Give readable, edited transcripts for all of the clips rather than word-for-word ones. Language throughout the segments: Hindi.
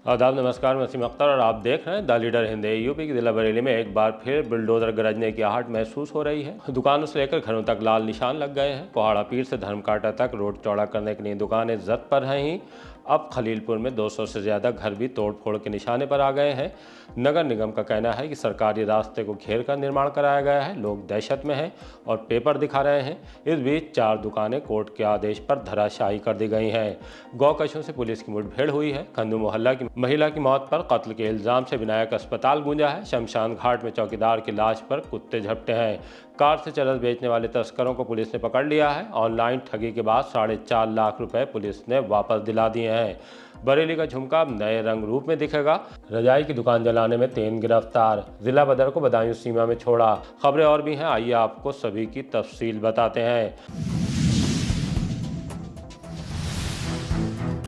आदाब, नमस्कार। मैं वसीम अख्तर और आप देख रहे हैं द लीडर हिंद। यूपी की जिला बरेली में एक बार फिर बुलडोजर गरजने की आहट महसूस हो रही है। दुकानों से लेकर घरों तक लाल निशान लग गए हैं। कोहाड़ा पीर से धर्मकांटा तक रोड चौड़ा करने के लिए दुकानें जद पर हैं ही। अब खलीलपुर में 200 से ज़्यादा घर भी तोड़फोड़ के निशाने पर आ गए हैं। नगर निगम का कहना है कि सरकारी रास्ते को घेर कर निर्माण कराया गया है। लोग दहशत में हैं और पेपर दिखा रहे हैं। इस बीच 4 दुकानें कोर्ट के आदेश पर धराशायी कर दी गई हैं। गौकशों से पुलिस की मुठभेड़ हुई है। खंदू मोहल्ला की महिला की मौत पर कत्ल के इल्जाम से विनायक अस्पताल गूंजा है। शमशान घाट में चौकीदार की लाश पर कुत्ते झपटे हैं। कार से चरस बेचने वाले तस्करों को पुलिस ने पकड़ लिया है। ऑनलाइन ठगी के बाद 4.5 लाख रुपए पुलिस ने वापस दिला दिए हैं। बरेली का झुमका अब नए रंग रूप में दिखेगा। रजाई की दुकान जलाने में 3 गिरफ्तार। जिला बदर को बदायूं सीमा में छोड़ा। खबरें और भी हैं, आइए आपको सभी की तफसील बताते हैं।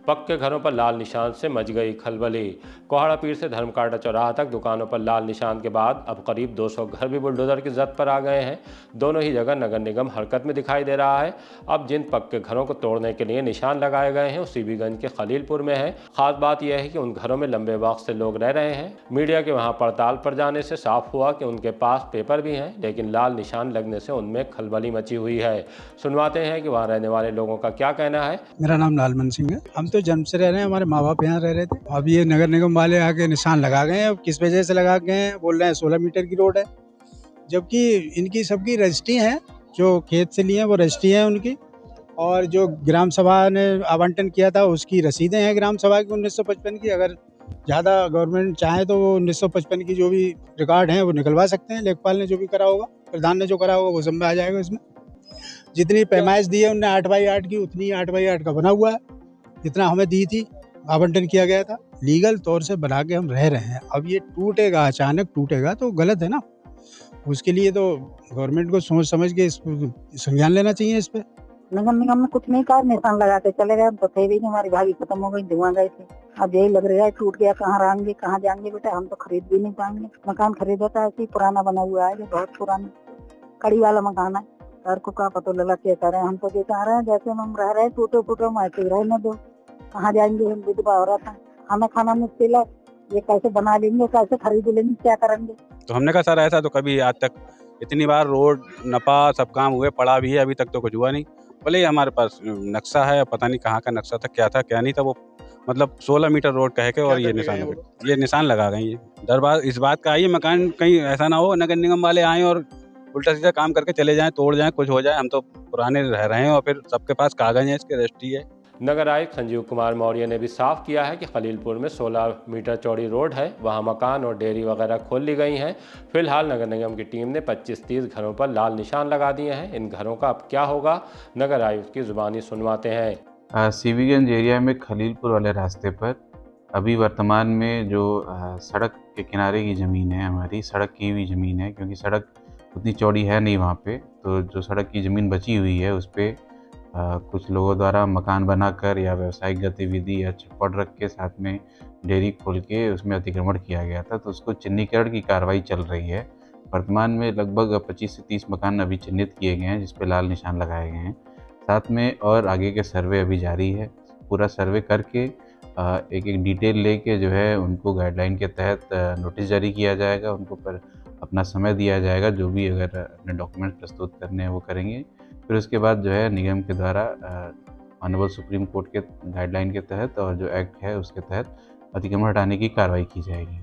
पक्के घरों पर लाल निशान से मच गई खलबली। कोहाड़ा पीर से धर्मकांटा चौराहा तक दुकानों पर लाल निशान के बाद अब करीब 200 घर भी बुलडोजर की जद पर आ गए हैं। दोनों ही जगह नगर निगम हरकत में दिखाई दे रहा है। अब जिन पक्के घरों को तोड़ने के लिए निशान लगाए गए हैं वो सीबीगंज के खलीलपुर में है। खास बात यह है कि उन घरों में लंबे वक्त से लोग रह रहे हैं। मीडिया के वहां पड़ताल पर जाने से साफ हुआ कि उनके पास पेपर भी हैं, लेकिन लाल निशान लगने से उनमें खलबली मची हुई है। सुनवाते हैं कि वहाँ रहने वाले लोगों का क्या कहना है। मेरा नाम लालमन सिंह है। हम तो जन्म से रह रहे हैं, हमारे माँ बाप यहाँ रह रहे थे। अब ये नगर निगम वाले आके निशान लगा गए हैं। अब किस वजह से लगा गए हैं? बोल रहे हैं 16 मीटर की रोड है, जबकि इनकी सबकी रजिस्ट्री है। जो खेत से लिए हैं वो रजिस्ट्री है उनकी, और जो ग्राम सभा ने आवंटन किया था उसकी रसीदें हैं ग्राम सभा की 1955 की। अगर ज़्यादा गवर्नमेंट चाहे तो वो 1955 की जो भी रिकॉर्ड हैं वो निकलवा सकते हैं। लेखपाल ने जो भी करा होगा, प्रधान ने जो करा होगा वो सब में आ जाएगा। इसमें जितनी पैमाइश दी है उनने 8x8 की, उतनी 8x8 का बना हुआ है, जितना हमें दी थी, आवंटन किया गया था। लीगल तौर से बना के हम रह रहे हैं। अब ये टूटेगा, अचानक टूटेगा तो गलत है ना। उसके लिए तो गवर्नमेंट को सोच समझ के संज्ञान लेना चाहिए इस पे। नगर निगम में कुछ नहीं कहा, निशान लगा के चले गए। तो थे भी नहीं, हमारी भागी खत्म हो गई, धुआं गए थे। अब यही लग रहा है टूट गया, कहाँ रहेंगे, कहाँ जाएंगे बेटा। हम तो खरीद भी नहीं पाएंगे। मकान खरीदा था ऐसे ही पुराना बना हुआ है, बहुत पुराना कड़ी वाला मकान है। सर को क्या पता लगा क्या कर रहे हैं। हम तो ये कह रहे हैं जैसे हम रह रहे हैं टूटे फूटे मायके रहने दो, कहाँ जाएंगे। हम विधवा हो रहा था, हमें खाना मुश्किल है, ये कैसे बना लेंगे, कैसे खरीद लेंगे, क्या करेंगे। तो हमने कहा सर ऐसा तो कभी आज तक इतनी बार रोड नपा सब काम हुए, पड़ा भी है, अभी तक तो कुछ हुआ नहीं। भले ही हमारे पास नक्शा है, पता नहीं कहाँ का नक्शा था, क्या था क्या नहीं था। वो मतलब 16 मीटर रोड कह के और ये निशान लगा गए। ये डर बात इस बात का है, ये मकान कहीं ऐसा ना हो नगर निगम वाले आए और उल्टा सीधा काम करके चले जाएं, तोड़ जाएं, कुछ हो जाए। हम तो पुराने रह रहे हैं और फिर सबके पास कागज है, इसके रजिस्ट्री है। नगर आयुक्त संजीव कुमार मौर्य ने भी साफ किया है कि खलीलपुर में 16 मीटर चौड़ी रोड है, वहां मकान और डेयरी वगैरह खोल ली गई हैं। फिलहाल नगर निगम की टीम ने 25-30 घरों पर लाल निशान लगा दिए हैं। इन घरों का अब क्या होगा, नगर आयुक्त की जुबानी सुनवाते हैं। सीबीगंज एरिया में खलीलपुर वाले रास्ते पर अभी वर्तमान में जो सड़क के किनारे की ज़मीन है, हमारी सड़क की हुई ज़मीन है, क्योंकि सड़क उतनी चौड़ी है नहीं वहाँ पे। तो जो सड़क की ज़मीन बची हुई है उस पर कुछ लोगों द्वारा मकान बनाकर या व्यावसायिक गतिविधि या छप्पड़ रख के साथ में डेयरी खोल के उसमें अतिक्रमण किया गया था। तो उसको चिन्हीकरण की कार्रवाई चल रही है। वर्तमान में लगभग 25 से 30 मकान अभी चिन्हित किए गए हैं जिस पे लाल निशान लगाए गए हैं। साथ में और आगे के सर्वे अभी जारी है। पूरा सर्वे करके एक एक डिटेल लेके जो है उनको गाइडलाइन के तहत नोटिस जारी किया जाएगा। उनको पर अपना समय दिया जाएगा, जो भी अगर अपने डॉक्यूमेंट प्रस्तुत करने हैं वो करेंगे। फिर उसके बाद जो है निगम के द्वारा ऑनरेबल सुप्रीम कोर्ट के गाइडलाइन के तहत और जो एक्ट है उसके तहत अतिक्रमण हटाने की कार्रवाई की जाएगी।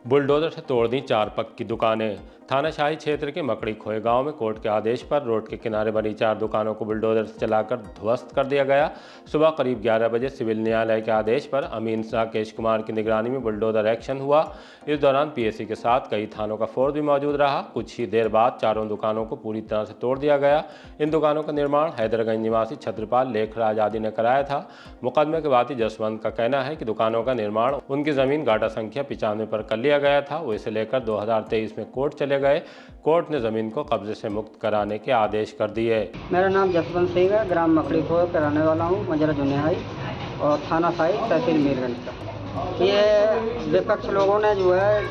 बुलडोजर से तोड़ दी 4 पक्की दुकानें। थानाशाही क्षेत्र के मकड़ी खोए गांव में कोर्ट के आदेश पर रोड के किनारे बनी 4 दुकानों को बुलडोजर से चलाकर ध्वस्त कर दिया गया। सुबह करीब 11 बजे सिविल न्यायालय के आदेश पर अमीन शाह केश कुमार की निगरानी में बुलडोजर एक्शन हुआ। इस दौरान पीएसी के साथ कई थानों का फोर्स भी मौजूद रहा। कुछ ही देर बाद चारों दुकानों को पूरी तरह से तोड़ दिया गया। इन दुकानों का निर्माण हैदरगंज निवासी छत्रपाल लेखराज आदि ने कराया था। मुकदमे के वादी जसवंत का कहना है कि दुकानों का निर्माण उनकी जमीन गाटा संख्या 95 पर कर लिया गया था। वो इसे लेकर 2023 में कोर्ट चले गए। कोर्ट ने जमीन को कब्जे से मुक्त कराने के आदेश कर दिए। मेरा नाम जसवंत सिंह है, ग्राम मकड़ी खोए का रहने वाला हूँ, मजरा जुनियाई और थाना साई तहसील मीरगंज का। ये विपक्ष लोगों ने जो है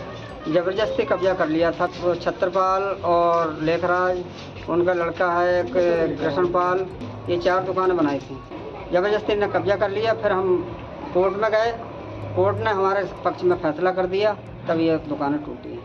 ज़बरदस्ती कब्जा कर लिया था। तो छत्रपाल और लेखराज, उनका लड़का है एक कृष्णपाल, ये 4 दुकानें बनाई थी। ज़बरदस्ती ने कब्जा कर लिया। फिर हम कोर्ट में गए, कोर्ट ने हमारे पक्ष में फैसला कर दिया, तब ये दुकानें टूटी।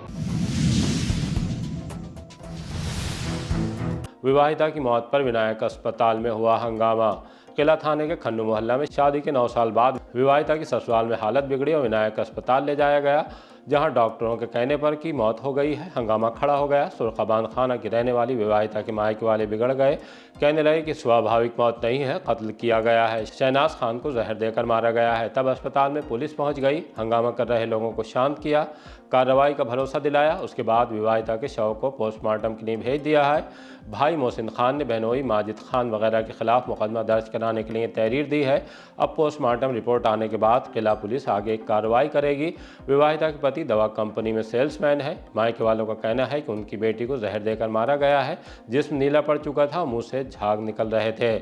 विवाहिता की मौत पर विनायक अस्पताल में हुआ हंगामा। किला थाने के खन्नू मोहल्ला में शादी के 9 साल बाद विवाहिता की ससुराल में हालत बिगड़ी और विनायक अस्पताल ले जाया गया, जहां डॉक्टरों के कहने पर की मौत हो गई है। हंगामा खड़ा हो गया। सुरखबान खाना की रहने वाली विवाहिता के मायके वाले बिगड़ गए, कहने लगे कि स्वाभाविक मौत नहीं है, कत्ल किया गया है, शहनाज खान को जहर देकर मारा गया है। तब अस्पताल में पुलिस पहुंच गई, हंगामा कर रहे लोगों को शांत किया, कार्रवाई का भरोसा दिलाया। उसके बाद विवाहिता के शव को पोस्टमार्टम के लिए भेज दिया है। भाई मोहसिन खान ने बहनोई माजिद खान वगैरह के खिलाफ मुकदमा दर्ज कराने के लिए तहरीर दी है। अब पोस्टमार्टम रिपोर्ट आने के बाद किला पुलिस आगे कार्रवाई करेगी। विवाहिता के पति दवा कंपनी में सेल्समैन है। मायके वालों का कहना है कि उनकी बेटी को जहर देकर मारा गया है, जिस्म नीला पड़ चुका था, मुंह से झाग निकल रहे थे।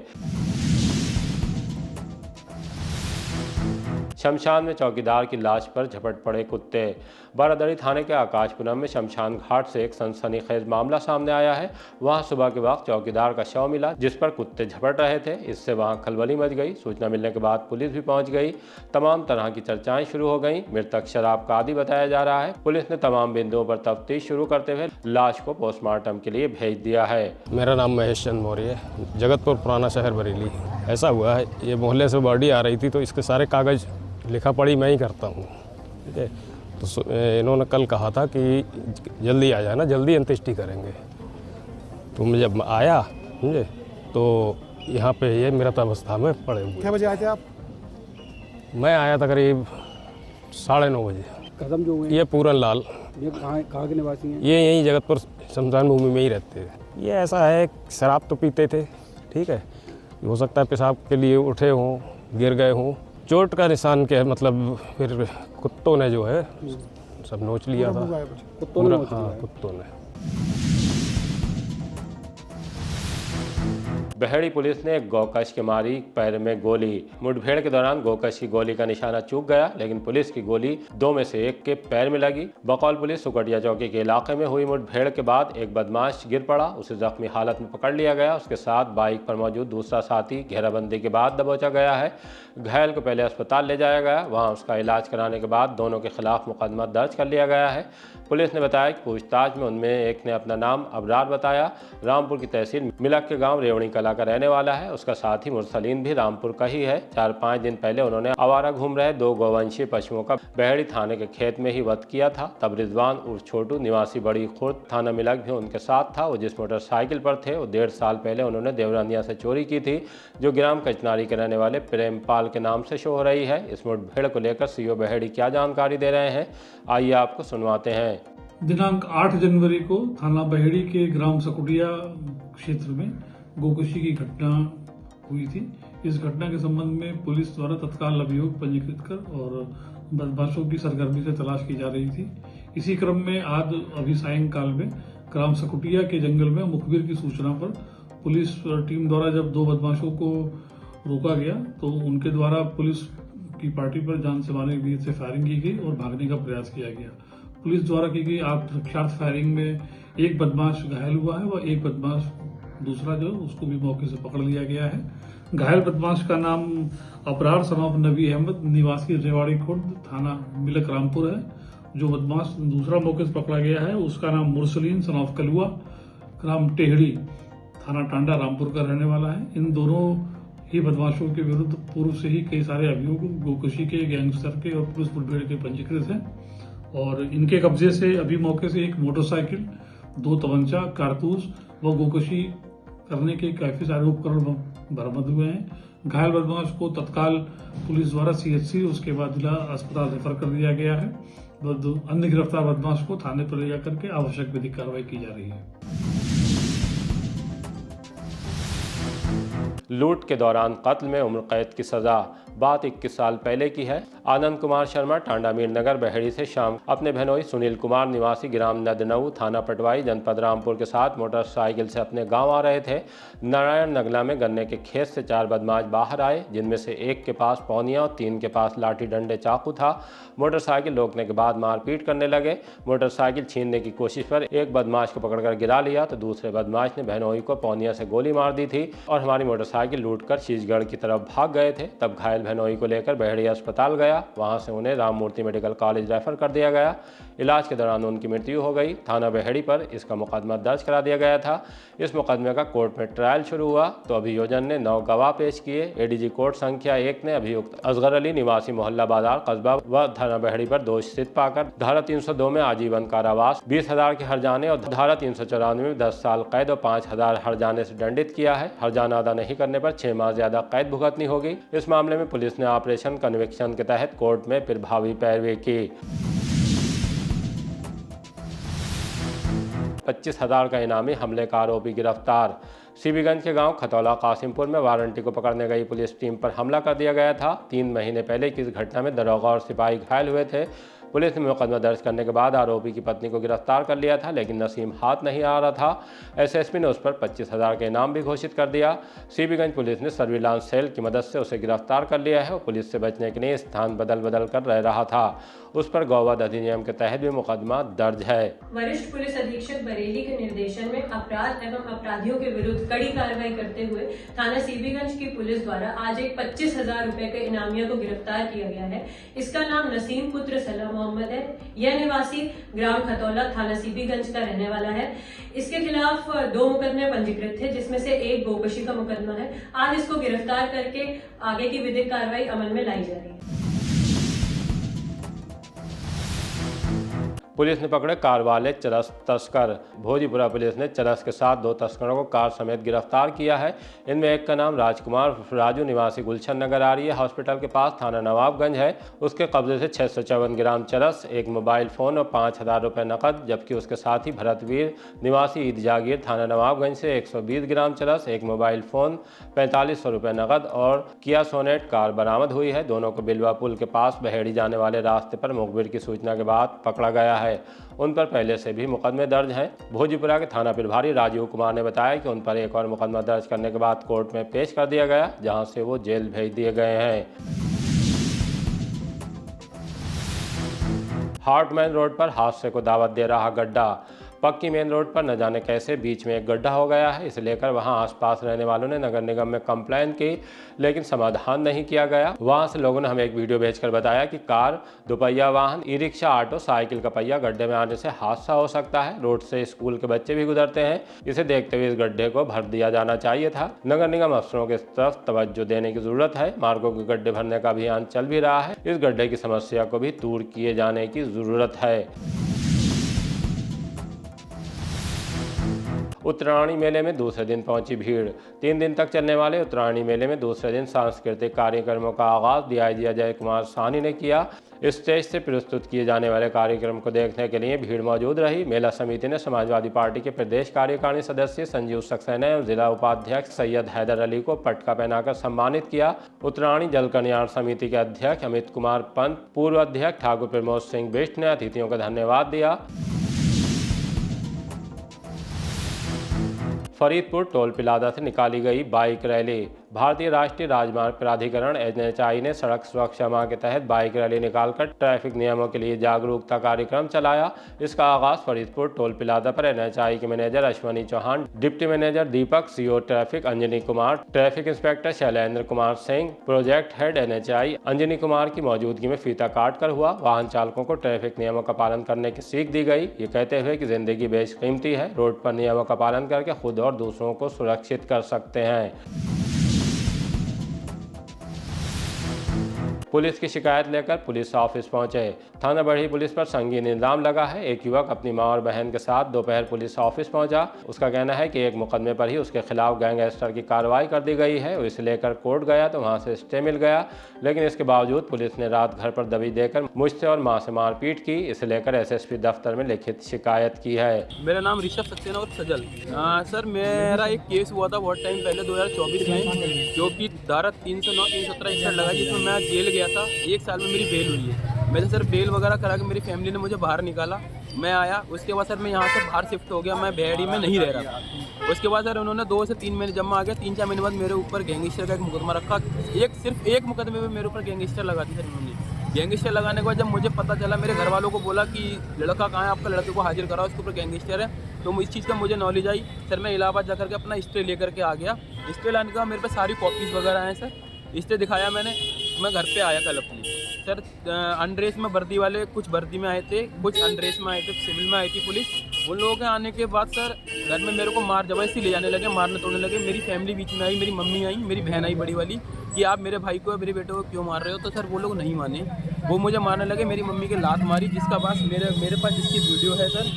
शमशान में चौकीदार की लाश पर झपट पड़े कुत्ते। बारादरी थाने के आकाशपुरम में शमशान घाट से एक सनसनीखेज मामला सामने आया है। वहां सुबह के वक्त चौकीदार का शव मिला, जिस पर कुत्ते झपट रहे थे। इससे वहां खलबली मच गई। सूचना मिलने के बाद पुलिस भी पहुंच गई। तमाम तरह की चर्चाएं शुरू हो गईं। मृतक शराब का आदी बताया जा रहा है। पुलिस ने तमाम बिंदुओं पर तफ्तीश शुरू करते हुए लाश को पोस्टमार्टम के लिए भेज दिया है। मेरा नाम महेश चंद मौर्य है, जगतपुर पुराना शहर बरेली। ऐसा हुआ है, ये मोहल्ले से बॉडी आ रही थी तो इसके सारे कागज़ लिखा पढ़ी मैं ही करता हूँ, ठीक है। तो इन्होंने कल कहा था कि जल्दी आ जाना, जल्दी अंत्येष्टि करेंगे। तो मैं जब आया, समझे, तो यहाँ पे ये मृत अवस्था में पड़े हुए। क्या बजे आए थे आप? मैं आया था करीब 9:30 बजे। कदम जो हुए ये पूरन लाल, ये कहाँ के निवासी हैं? ये यहीं जगतपुर शमशान भूमि में ही रहते थे। ये ऐसा है, शराब तो पीते थे, ठीक है, हो सकता है पेशाब के लिए उठे हों, गिर गए हों। चोट का निशान क्या है, मतलब फिर कुत्तों ने जो है सब नोच लिया था। कुत्तों ने नोच लिया? हाँ, कुत्तों ने। बहेड़ी पुलिस ने एक गौकश के मारी पैर में गोली। मुठभेड़ के दौरान गौकश की गोली का निशाना चूक गया, लेकिन पुलिस की गोली 2 में से 1 के पैर में लगी। बकौल पुलिस सुकटिया चौकी के इलाके में हुई मुठभेड़ के बाद एक बदमाश गिर पड़ा, उसे जख्मी हालत में पकड़ लिया गया। उसके साथ बाइक पर मौजूद दूसरा साथी घेराबंदी के बाद दबोचा गया है। घायल को पहले अस्पताल ले जाया गया, वहां उसका इलाज कराने के बाद दोनों के खिलाफ मुकदमा दर्ज कर लिया गया है। पुलिस ने बताया कि पूछताछ में उनमें एक ने अपना नाम अबरार बताया, रामपुर की तहसील मिलक के गांव रेवणी कला का रहने वाला है। उसका साथी मुरसलीन भी रामपुर का ही है। 4-5 दिन पहले उन्होंने आवारा घूम रहे 2 गौवंशीय पशुओं का बहेड़ी थाने के खेत में ही वध किया था। तब रिजवान उर्फ छोटू निवासी बड़ी खुर्द थाना मिलक भी उनके साथ था। वो जिस मोटरसाइकिल पर थे वो 1.5 साल पहले उन्होंने देवरानिया से चोरी की थी, जो ग्राम कचनारी के रहने वाले प्रेमपाल के नाम से शो हो रही है। इस मुठभेड़ को लेकर सीओ बहेड़ी क्या जानकारी दे रहे हैं, आइए आपको सुनवाते हैं। दिनांक 8 जनवरी को थाना बहेड़ी के ग्राम सकुटिया क्षेत्र में गोकशी की घटना हुई थी। इस घटना के संबंध में पुलिस द्वारा तत्काल अभियोग पंजीकृत कर और बदमाशों की सरगर्मी से तलाश की जा रही थी। इसी क्रम में आज अभी सायंकाल में ग्राम सकुटिया के जंगल में मुखबिर की सूचना पर पुलिस टीम द्वारा जब 2 बदमाशों को रोका गया तो उनके द्वारा पुलिस की पार्टी पर जान से मारने की नीयत से फायरिंग की गई और भागने का प्रयास किया गया। पुलिस द्वारा की गई आत्मरक्षार्थ फायरिंग में एक बदमाश घायल हुआ है व एक बदमाश दूसरा जो उसको भी मौके से पकड़ लिया गया है। घायल बदमाश का नाम अबरार सनॉफ नबी अहमद निवासी रेवाड़ी खुर्द थाना मिलक रामपुर है। जो बदमाश दूसरा मौके से पकड़ा गया है उसका नाम मुरसलीन सनॉफ कलुआ ग्राम टेहड़ी थाना टांडा रामपुर का रहने वाला है। इन दोनों ही बदमाशों के विरुद्ध पूर्व से ही कई सारे अभियोग गोकशी के, गैंगस्टर के और पुलिस मुठभेड़ के पंजीकृत हैं और इनके कब्जे से अभी मौके से एक मोटरसाइकिल, 2 तमंचा, कारतूस व गोकशी करने के काफी सारे उपकरण बरामद हुए हैं। घायल बदमाश को तत्काल पुलिस द्वारा CHC उसके बाद जिला अस्पताल रेफर कर दिया गया है। अन्य गिरफ्तार बदमाश को थाने पर ले जाकर के आवश्यक विधिक कार्रवाई की जा रही है। लूट के दौरान कत्ल में उम्र कैद की सजा, बात 21 साल पहले की है। आनंद कुमार शर्मा टांडा मीरनगर बहेड़ी से शाम अपने बहनोई सुनील कुमार निवासी ग्राम नदनऊ थाना पटवाई जनपद रामपुर के साथ मोटरसाइकिल से अपने गांव आ रहे थे। नारायण नगला में गन्ने के खेत से 4 बदमाश बाहर आए, जिनमें से एक के पास पौनिया और 3 के पास लाठी डंडे चाकू था। मोटरसाइकिल रोकने के बाद मारपीट करने लगे। मोटरसाइकिल छीनने की कोशिश पर एक बदमाश को पकड़कर गिरा लिया तो दूसरे बदमाश ने बहनोई को पौनिया से गोली मार दी थी और हमारी मोटरसाइकिल लूटकर शीशगढ़ की तरफ भाग गए थे। तब घायल बहनोई को लेकर बहेड़ी अस्पताल गया, वहां से उन्हें राममूर्ति मेडिकल कॉलेज रेफर कर दिया गया। इलाज के दौरान उनकी मृत्यु हो गई। थाना बहेड़ी पर इसका मुकदमा दर्ज करा दिया गया था। इस मुकदमे का कोर्ट में ट्रायल शुरू हुआ तो अभियोजन ने 9 गवाह पेश किए। एडीजी कोर्ट संख्या 1 ने अभियुक्त असगर अली निवासी मोहल्ला बाजार कस्बा व थाना बहेड़ी पर दोषित पाकर धारा 302 में आजीवन कारावास, 20,000 के हर्जाने और धारा 394 में 10 साल कैद और 5,000 हर्जाने से दंडित किया है। हर्जाना अदा नहीं करने पर 6 माह ज्यादा कैद भुगतनी होगी। इस मामले में पुलिस ने ऑपरेशन कन्विक्शन के तहत कोर्ट में प्रभावी पैरवी की। 25,000 का इनामी हमले का आरोपी गिरफ्तार। सीबीगंज के गांव खतौला कासिमपुर में वारंटी को पकड़ने गई पुलिस टीम पर हमला कर दिया गया था। 3 महीने पहले की इस घटना में दरोगा और सिपाही घायल हुए थे। पुलिस ने मुकदमा दर्ज करने के बाद आरोपी की पत्नी को गिरफ्तार कर लिया था, लेकिन नसीम हाथ नहीं आ रहा था। एसएसपी ने उस पर 25,000 का इनाम भी घोषित कर दिया। सीबीगंज पुलिस ने सर्विलांस सेल की मदद से उसे गिरफ्तार कर लिया है और पुलिस से बचने के लिए स्थान बदल बदल कर रह रहा था। उस पर गौवध अधिनियम के तहत भी मुकदमा दर्ज है। वरिष्ठ पुलिस अधीक्षक बरेली के निर्देशन में अपराध एवं अपराधियों के विरुद्ध कड़ी कार्रवाई करते हुए थाना सीबीगंज की पुलिस द्वारा आज एक 25,000 रुपए के इनामिया को गिरफ्तार किया गया है। इसका नाम नसीम पुत्र सलाम मोहम्मद है। यह निवासी ग्राम खतौला थाना सीबीगंज का रहने वाला है। इसके खिलाफ 2 मुकदमे पंजीकृत थे, जिसमें से एक गोकशी का मुकदमा है। आज इसको गिरफ्तार करके आगे की विधिक कार्रवाई अमल में लाई जा रही है। पुलिस ने पकड़े कार वाले चरस तस्कर। भोजीपुरा पुलिस ने चरस के साथ 2 तस्करों को कार समेत गिरफ्तार किया है। इनमें एक का नाम राजकुमार राजू निवासी गुलशन नगर आ रही है हॉस्पिटल के पास थाना नवाबगंज है। उसके कब्जे से 654 ग्राम चरस, एक मोबाइल फ़ोन और 5,000 रुपये नकद, जबकि उसके साथ ही भरतवीर निवासी ईद जागीर थाना नवाबगंज से 120 ग्राम चरस, एक मोबाइल फ़ोन, 4500 रुपये नकद और किया सोनेट कार बरामद हुई है। दोनों को बिलवा पुल के पास बहेड़ी जाने वाले रास्ते पर मुखबिर की सूचना के बाद पकड़ा गया है। उन पर पहले से भी मुकदमे दर्ज हैं। भोजीपुरा के थाना प्रभारी राजीव कुमार ने बताया कि उन पर एक और मुकदमा दर्ज करने के बाद कोर्ट में पेश कर दिया गया, जहां से वो जेल भेज दिए गए हैं। हार्टमैन रोड पर हादसे को दावत दे रहा गड्ढा। पक्की मेन रोड पर न जाने कैसे बीच में एक गड्ढा हो गया है। इसे लेकर वहां आसपास रहने वालों ने नगर निगम में कंप्लेन की, लेकिन समाधान नहीं किया गया। वहां से लोगों ने हमें एक वीडियो भेजकर बताया कि कार, दोपहिया वाहन, ई रिक्शा, ऑटो, साइकिल का पहिया गड्ढे में आने से हादसा हो सकता है। रोड से स्कूल के बच्चे भी गुजरते हैं। इसे देखते हुए इस गड्ढे को भर दिया जाना चाहिए था। नगर निगम अफसरों के तरफ तवज्जो देने की जरूरत है। मार्गों के गड्ढे भरने का अभियान चल भी रहा है। इस गड्ढे की समस्या को भी दूर किए जाने की जरूरत है। उत्तरायणी मेले में दूसरे दिन पहुंची भीड़। 3 दिन तक चलने वाले उत्तरायणी मेले में दूसरे दिन सांस्कृतिक कार्यक्रमों का आगाज डीआईजी अजय कुमार साहनी ने किया। स्टेज से प्रस्तुत किए जाने वाले कार्यक्रम को देखने के लिए भीड़ मौजूद रही। मेला समिति ने समाजवादी पार्टी के प्रदेश कार्यकारिणी सदस्य संजीव सक्सेना और जिला उपाध्यक्ष सैयद हैदर अली को पटका पहनाकर सम्मानित किया। उत्तरायणी जल कल्याण समिति के अध्यक्ष अमित कुमार पंत, पूर्व अध्यक्ष ठाकुर प्रमोद सिंह बिष्ट ने अतिथियों को धन्यवाद दिया। फरीदपुर टोल प्लाजा से निकाली गई बाइक रैली। भारतीय राष्ट्रीय राजमार्ग प्राधिकरण एनएचआई ने सड़क सुरक्षा माह के तहत बाइक रैली निकालकर ट्रैफिक नियमों के लिए जागरूकता कार्यक्रम चलाया। इसका आगाज फरीदपुर टोल प्लाजा पर एनएचआई के manager Ashwani Chauhan, deputy manager Deepak, CO traffic Anjani Kumar, traffic inspector Shailendra Kumar Singh, project head NHAI Anjani Kumar की मौजूदगी में फीता काट कर हुआ। वाहन चालकों को ट्रैफिक नियमों का पालन करने की सीख दी गई, ये कहते हुए कि जिंदगी बेशकीमती है, रोड पर नियमों का पालन करके खुद और दूसरों को सुरक्षित कर सकते हैं। पुलिस की शिकायत लेकर पुलिस ऑफिस पहुंचे। थाना बरही पुलिस पर संगीन इल्जाम लगा है। एक युवक अपनी मां और बहन के साथ दोपहर पुलिस ऑफिस पहुंचा। उसका कहना है कि एक मुकदमे पर ही उसके खिलाफ गैंगस्टर की कार्रवाई कर दी गई है। इसे लेकर कोर्ट गया तो वहां से स्टे मिल गया, लेकिन इसके बावजूद पुलिस ने रात घर पर दबी देकर मुझसे और मां से मारपीट की। इसे लेकर एसएसपी दफ्तर में लिखित शिकायत की है। मेरा नाम ऋषभ सक्सेना और सजल। सर, मेरा एक केस हुआ था बहुत टाइम पहले 2024 में, जो कि धारा 309, 317 लगा, जिसमें मैं जेल गया गया था, 1 साल में मेरी बेल हुई है। मैंने सर बेल वगैरह करा के मेरी फैमिली ने मुझे बाहर निकाला, मैं आया। उसके बाद सर मैं यहाँ से बाहर शिफ्ट हो गया, मैं बेहड़ी में नहीं रह रहा था। उसके बाद सर उन्होंने 2 से 3 महीने जब मैं आ गया, 3-4 महीने बाद मेरे ऊपर गैंगस्टर का एक मुकदमा रखा। सिर्फ एक मुकदमे में मेरे ऊपर गैंगस्टर लगा दी सर उन्होंने। गैंगस्टर लगाने के बाद जब मुझे पता चला, मेरे घर वालों को बोला कि लड़का कहाँ है, आपका लड़के को हाजिर कराओ, उसके ऊपर गैंगस्टर है। तो इस चीज़ का मुझे नॉलेज आई सर, मैं इलाहाबाद जाकर के अपना स्टे लेकर के आ गया। स्टे लाने के बाद मेरे पास सारी कॉपीज़ वगैरह हैं सर, स्टे दिखाया मैंने। मैं घर पे आया कल अपनी सर, अनड्रेस में वर्दी वाले कुछ वर्दी में आए थे, कुछ अनड्रेस में आए थे, सिविल में आई थी पुलिस। उन लोगों के आने के बाद सर घर में मेरे को मार जबरदस्ती ले जाने लगे, मारने तोड़ने लगे। मेरी फैमिली बीच में आई, मेरी मम्मी आई, मेरी बहन आई बड़ी वाली, कि आप मेरे भाई को मेरे बेटे को क्यों मार रहे हो। तो सर वो लोग नहीं माने, वो मुझे मारने लगे। मेरी मम्मी के लात मारी, जिसका पास मेरे पास जिसकी वीडियो है सर।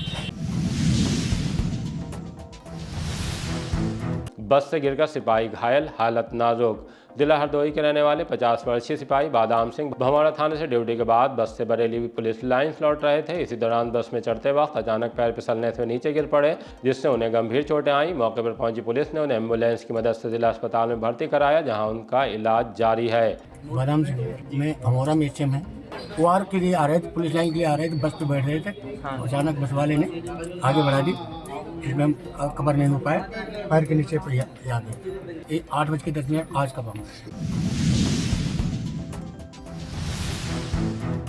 बस से गिरकर सिपाही घायल, हालत नाजुक। जिला हरदोई के रहने वाले 50 वर्षीय सिपाही बादाम सिंह भमौरा थाने से ड्यूटी के बाद बस से बरेली पुलिस लाइन्स लौट रहे थे। इसी दौरान बस में चढ़ते वक्त अचानक पैर फिसलने से नीचे गिर पड़े, जिससे उन्हें गंभीर चोटें आईं। मौके पर पहुंची पुलिस ने उन्हें एम्बुलेंस की मदद से जिला अस्पताल में भर्ती कराया, जहां उनका इलाज जारी है। बादाम सिंह में भमौरा में एचएम है, वार के लिए आ रहे थे, पुलिस लाइन के लिए आ रहे थे, बस पे बैठ रहे थे। अचानक बस वाले ने आगे बढ़ा दी, जिसमें हम कवर नहीं हो पाए, पैर के नीचे पर आ गए। 8:10 आज का मामला।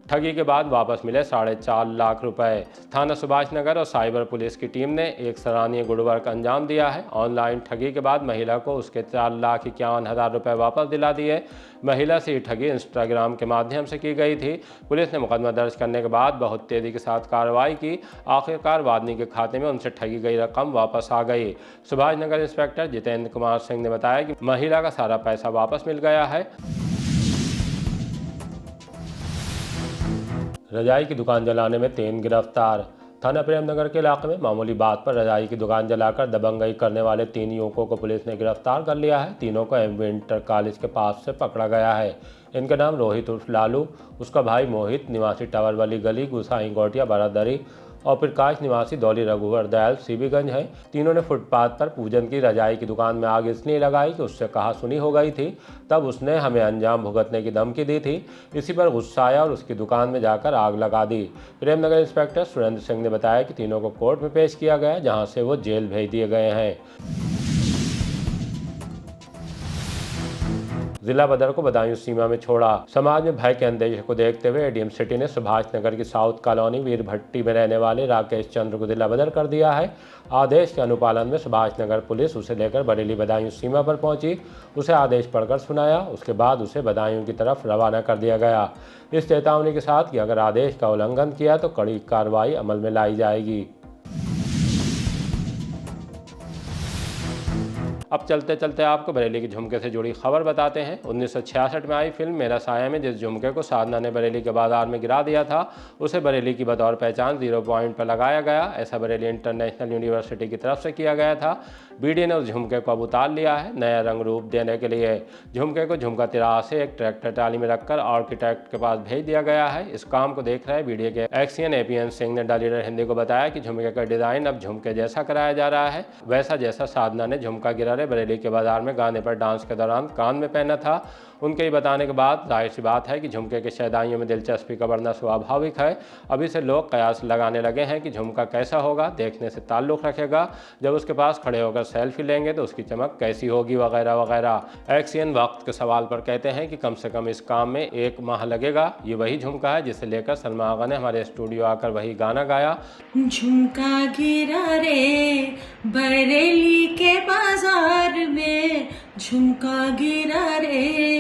ठगी के बाद वापस मिले 4.5 लाख रुपए। थाना सुभाष नगर और साइबर पुलिस की टीम ने एक सराहनीय गुड वर्क अंजाम दिया है। ऑनलाइन ठगी के बाद महिला को उसके 4,51,000 रुपए वापस दिला दिए। महिला से ये ठगी इंस्टाग्राम के माध्यम से की गई थी। पुलिस ने मुकदमा दर्ज करने के बाद बहुत तेजी के साथ कार्रवाई की। आखिरकार वादनी के खाते में उनसे ठगी गई रकम वापस आ गई। सुभाष नगर इंस्पेक्टर जितेंद्र कुमार सिंह ने बताया कि महिला का सारा पैसा वापस मिल गया है। रजाई की दुकान जलाने में 3 गिरफ्तार। थाना प्रेमनगर के इलाके में मामूली बात पर रजाई की दुकान जलाकर दबंगई करने वाले 3 युवकों को पुलिस ने गिरफ्तार कर लिया है। तीनों को एमवी इंटर कॉलेज के पास से पकड़ा गया है। इनके नाम रोहित उर्फ लालू, उसका भाई मोहित निवासी टावर वाली गली गुसाई गोटिया बारादरी और प्रकाश निवासी दौली रघुवर दयाल सीबीगंज है। तीनों ने फुटपाथ पर पूजन की रजाई की दुकान में आग इसलिए लगाई कि उससे कहा सुनी हो गई थी, तब उसने हमें अंजाम भुगतने की धमकी दी थी। इसी पर गुस्सा आया और उसकी दुकान में जाकर आग लगा दी। प्रेमनगर इंस्पेक्टर सुरेंद्र सिंह ने बताया कि तीनों को कोर्ट में पेश किया गया, जहां से वो जेल भेज दिए गए हैं। जिला बदर को बदायूं सीमा में छोड़ा। समाज में भय के अंदेशे को देखते हुए एडीएम सिटी ने सुभाष नगर की साउथ कॉलोनी वीर भट्टी में रहने वाले राकेश चंद्र को जिला बदर कर दिया है। आदेश के अनुपालन में सुभाष नगर पुलिस उसे लेकर बरेली बदायूं सीमा पर पहुंची, उसे आदेश पढ़कर सुनाया, उसके बाद उसे बदायूं की तरफ रवाना कर दिया गया, इस चेतावनी के साथ कि अगर आदेश का उल्लंघन किया तो कड़ी कार्रवाई अमल में लाई जाएगी। अब चलते चलते आपको बरेली के झुमके से जुड़ी खबर बताते हैं। 1966 में आई फिल्म मेरा साया में जिस झुमके को साधना ने बरेली के बाजार में गिरा दिया था, उसे बरेली की बतौर पहचान 0 पॉइंट पर लगाया गया। ऐसा बरेली इंटरनेशनल यूनिवर्सिटी की तरफ से किया गया था। बीडी ने उस झुमके को अब उतार लिया है नया रंग रूप देने के लिए। झुमके को झुमका तिराहा से एक ट्रैक्टर ट्राली में रखकर आर्किटेक्ट के पास भेज दिया गया है। इस काम को देख रहे बीडी के एक्सियन एपीएन सिंह ने द लीडर हिंदी को बताया कि झुमके का डिजाइन अब झुमके जैसा कराया जा रहा है, वैसा जैसा साधना ने झुमका गिरा बरेली के बाजार में गाने पर डांस के दौरान कान में पहना था। उनके ये बताने के बाद जाहिर सी बात है कि झुमके के शैदाइयों में दिलचस्पी का बढ़ना स्वाभाविक है। अभी से लोग कयास लगाने लगे हैं कि झुमका कैसा होगा, देखने से ताल्लुक़ रखेगा, जब उसके पास खड़े होकर सेल्फी लेंगे तो उसकी चमक कैसी होगी वगैरह वगैरह। एक्सियन वक्त के सवाल पर कहते हैं कि कम से कम इस काम में 1 माह लगेगा। ये वही झुमका है जिसे लेकर सलमा आगा ने हमारे स्टूडियो आकर वही गाना गाया। झुमका गिरा रे बरेली के बाजार में, झुमका गिरा रे।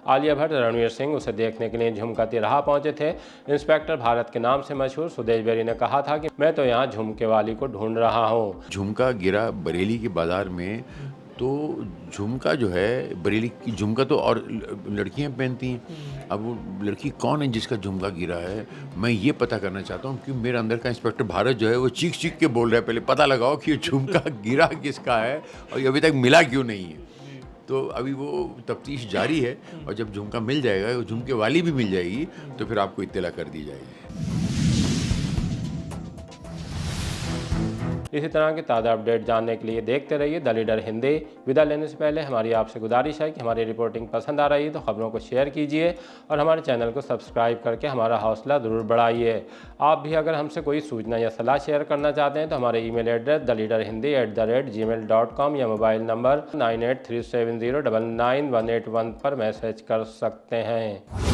आलिया भट्ट, रणवीर सिंह उसे देखने के लिए झुमका तिराहा पहुंचे थे। इंस्पेक्टर भारत के नाम से मशहूर सुदेश बेरी ने कहा था कि मैं तो यहाँ झुमके वाली को ढूंढ रहा हूँ। झुमका गिरा बरेली के बाजार में, तो झुमका जो है बरेली की झुमका तो और लड़कियां पहनती हैं। अब वो लड़की कौन है जिसका झुमका गिरा है, मैं ये पता करना चाहता हूँ। क्योंकि मेरे अंदर का इंस्पेक्टर भारत जो है वो चीख चीख के बोल रहा है, पहले पता लगाओ कि ये झुमका गिरा किसका है और ये अभी तक मिला क्यों नहीं है। तो अभी वो तफ्तीश जारी है और जब झुमका मिल जाएगा, झुमके वाली भी मिल जाएगी, तो फिर आपको इत्तला कर दी जाएगी। इसी तरह के ताज़ा अपडेट जानने के लिए देखते रहिए द लीडर हिंदी। विदा लेने से पहले हमारी आपसे गुजारिश है कि हमारी रिपोर्टिंग पसंद आ रही है तो खबरों को शेयर कीजिए और हमारे चैनल को सब्सक्राइब करके हमारा हौसला ज़रूर बढ़ाइए। आप भी अगर हमसे कोई सूचना या सलाह शेयर करना चाहते हैं तो हमारे ईमेल एड्रेस theleaderhindi@gmail.com या मोबाइल नंबर 9837099181 पर मैसेज कर सकते हैं।